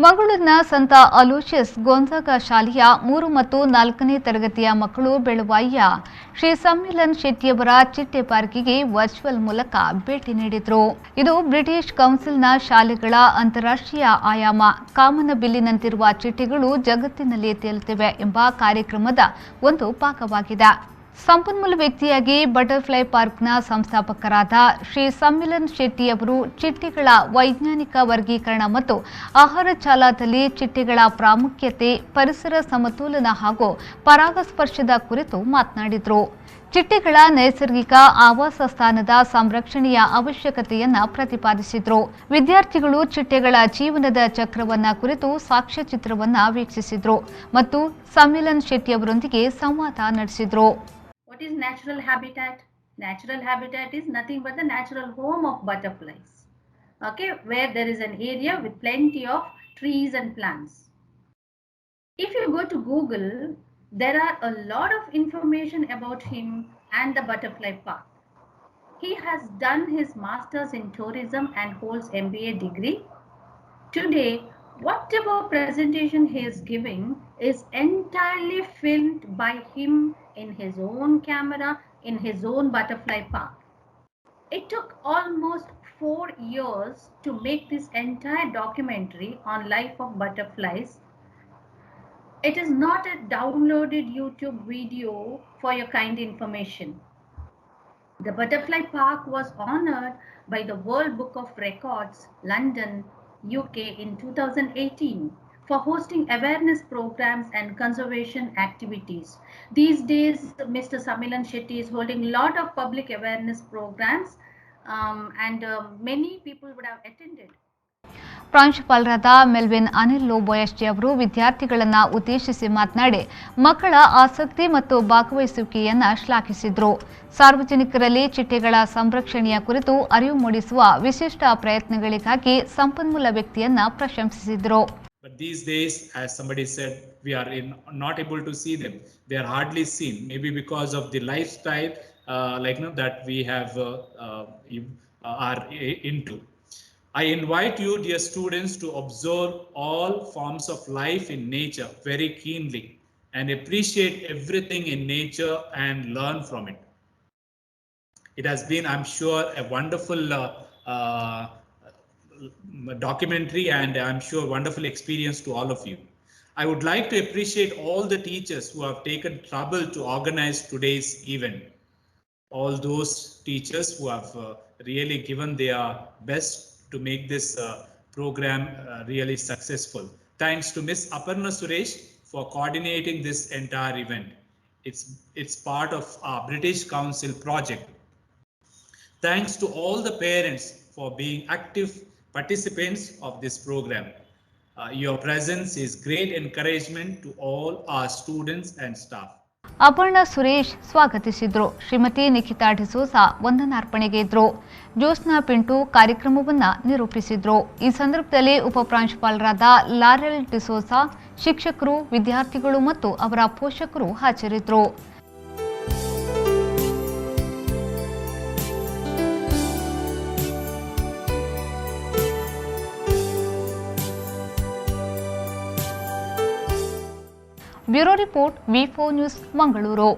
ಮಂಗಳೂರಿನ ಸಂತ ಅಲೋಶಿಯಸ್ ಗೊಂಜಾಗ ಶಾಲೆಯ 3 ಮತ್ತು 4ನೇ ತರಗತಿಯ ಮಕ್ಕಳು ಬೆಳವಾಯಿಯ ಶ್ರೀ ಸಮ್ಮಿಲನ್ ಶೆಟ್ಟಿಯವರ ಚಿಟ್ಟೆ ಪಾರ್ಕಿಗೆ ವರ್ಚುವಲ್ ಮೂಲಕ ಭೇಟಿ ನೀಡಿದರು. ಇದು ಬ್ರಿಟಿಷ್ ಕೌನ್ಸಿಲ್ನ ಶಾಲೆಗಳ ಅಂತಾರಾಷ್ಟ್ರೀಯ ಆಯಾಮ. ಕಾಮನಬಿಲ್ಲಿನಂತಿರುವ ಚಿಟ್ಟೆಗಳು ಜಗತ್ತಿನಲ್ಲಿ ತೇಲುತ್ತಿವೆ ಎಂಬ ಕಾರ್ಯಕ್ರಮದ ಒಂದು ಭಾಗವಾಗಿದೆ. ಸಂಪನ್ಮೂಲ ವ್ಯಕ್ತಿಯಾಗಿ ಬಟರ್ಫ್ಲೈ ಪಾರ್ಕ್ನ ಸಂಸ್ಥಾಪಕರಾದ ಶ್ರೀ ಸಮ್ಮಿಲನ್ ಶೆಟ್ಟಿಯವರು ಚಿಟ್ಟೆಗಳ ವೈಜ್ಞಾನಿಕ ವರ್ಗೀಕರಣ ಮತ್ತು ಆಹಾರ ಜಾಲದಲ್ಲಿ ಚಿಟ್ಟೆಗಳ ಪ್ರಾಮುಖ್ಯತೆ, ಪರಿಸರ ಸಮತೋಲನ ಹಾಗೂ ಪರಾಗಸ್ಪರ್ಶದ ಕುರಿತು ಮಾತನಾಡಿದರು. ಚಿಟ್ಟೆಗಳ ನೈಸರ್ಗಿಕ ಆವಾಸ ಸ್ಥಾನದ ಸಂರಕ್ಷಣೆಯ ಅವಶ್ಯಕತೆಯನ್ನು ಪ್ರತಿಪಾದಿಸಿದರು. ವಿದ್ಯಾರ್ಥಿಗಳು ಚಿಟ್ಟೆಗಳ ಜೀವನದ ಚಕ್ರವನ್ನ ಕುರಿತು ಸಾಕ್ಷ್ಯಚಿತ್ರವನ್ನು ವೀಕ್ಷಿಸಿದರು ಮತ್ತು ಸಮ್ಮಿಲನ್ ಶೆಟ್ಟಿಯವರೊಂದಿಗೆ ಸಂವಾದ ನಡೆಸಿದರು. What is natural habitat? Natural habitat is nothing but the natural home of butterflies. Okay, where there is an area with plenty of trees and plants. If you go to Google, there are a lot of information about him and the butterfly park. He has done his master's in tourism and holds MBA degree. Today, whatever presentation he is giving is entirely filmed by him in his own camera in his own butterfly park. It took almost 4 years to make this entire documentary on life of butterflies. It is not a downloaded YouTube video for your kind information. The butterfly park was honored by the World Book of Records, London, UK in 2018 for hosting awareness programs and conservation activities. These days, Mr. Sammilan Shetty is holding a lot of public awareness programs and many people would have attended. ಪ್ರಾಂಶುಪಾಲರಾದ Melvin Anil ಲೋಬೋಯಶ್ಚಿ ಅವರು ವಿದ್ಯಾರ್ಥಿಗಳನ್ನು ಉದ್ದೇಶಿಸಿ ಮಾತನಾಡಿ ಮಕ್ಕಳ ಆಸಕ್ತಿ ಮತ್ತು ಭಾಗವಹಿಸುವಿಕೆಯನ್ನು ಶ್ಲಾಘಿಸಿದರು. ಸಾರ್ವಜನಿಕರಲ್ಲಿ ಚಿಟ್ಟೆಗಳ ಸಂರಕ್ಷಣೆಯ ಕುರಿತು ಅರಿವು ಮೂಡಿಸುವ ವಿಶಿಷ್ಟ ಪ್ರಯತ್ನಗಳಿಗಾಗಿ ಸಂಪನ್ಮೂಲ ವ್ಯಕ್ತಿಯನ್ನು ಪ್ರಶಂಸಿಸಿದರು. But these days, as somebody said, we are not able to see them. They are hardly seen, maybe because of the lifestyle that we have are into. I invite you, dear students, to observe all forms of life in nature very keenly and appreciate everything in nature and learn from it. It has been, I'm sure, a wonderful documentary and I'm sure wonderful experience to all of you. I would like to appreciate all the teachers who have taken trouble to organize today's event. All those teachers who have really given their best to make this program really successful. Thanks to Miss Aparna Suresh for coordinating this entire event. It's part of our British Council project. Thanks to all the parents for being active participants of this program. Your presence is great encouragement to all our students and staff. Aparna Suresh ಸ್ವಾಗತಿಸಿದ್ರು. Shrimati Nikhita D'Souza ವಂದನಾರ್ಪಣೆಗೆ ಇದ್ರು. ಜೋಸ್ನಾ ಪಿಂಟು ಕಾರ್ಯಕ್ರಮವನ್ನು ನಿರೂಪಿಸಿದ್ರು. ಈ ಸಂದರ್ಭದಲ್ಲಿ ಉಪಪ್ರಾಂಶುಪಾಲರಾದ laurel D'Souza, ಶಿಕ್ಷಕರು, ವಿದ್ಯಾರ್ಥಿಗಳು ಮತ್ತು ಅವರ ಪೋಷಕರು ಹಾಜರಿದ್ದರು. ಬ್ಯೂರೋ ರಿಪೋರ್ಟ್ ವಿ4 ನ್ಯೂಸ್ ಮಂಗಳೂರು.